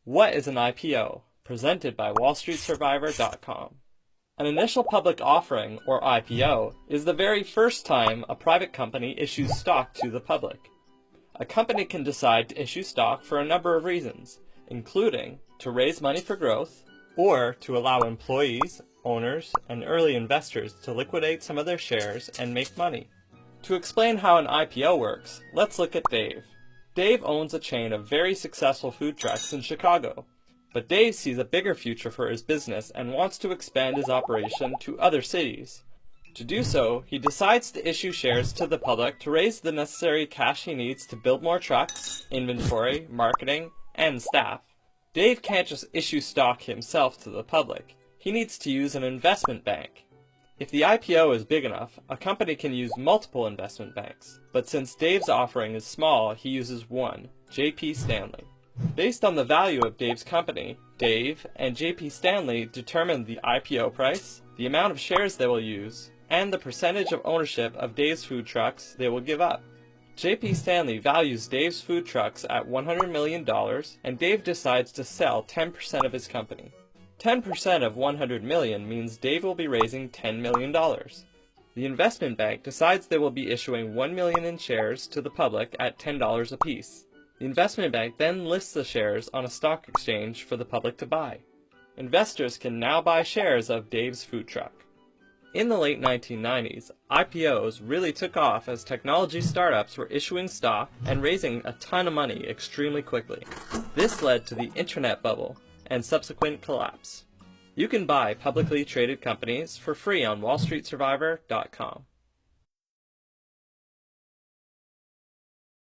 What is an IPO? Presented by WallStreetSurvivor.com. An initial public offering, or IPO, is the very first time a private company issues stock to the public. A company can decide to issue stock for a number of reasons, including to raise money for growth, or to allow employees, owners, and early investors to liquidate some of their shares and make money. To explain how an IPO works, let's look at Dave. Dave owns a chain of very successful food trucks in Chicago, but Dave sees a bigger future for his business and wants to expand his operation to other cities. To do so, he decides to issue shares to the public to raise the necessary cash he needs to build more trucks, inventory, marketing, and staff. Dave can't just issue stock himself to the public. He needs to use an investment bank. If the IPO is big enough, a company can use multiple investment banks. But since Dave's offering is small, he uses one, J.P. Stanley. Based on the value of Dave's company, Dave and J.P. Stanley determine the IPO price, the amount of shares they will use, and the percentage of ownership of Dave's food trucks they will give up. J.P. Stanley values Dave's food trucks at $100 million, and Dave decides to sell 10% of his company. 10% of $100 million means Dave will be raising $10 million. The investment bank decides they will be issuing $1 million in shares to the public at $10 apiece. The investment bank then lists the shares on a stock exchange for the public to buy. Investors can now buy shares of Dave's food truck. In the late 1990s, IPOs really took off as technology startups were issuing stock and raising a ton of money extremely quickly. This led to the internet bubble and subsequent collapse. You can buy publicly traded companies for free on WallStreetSurvivor.com.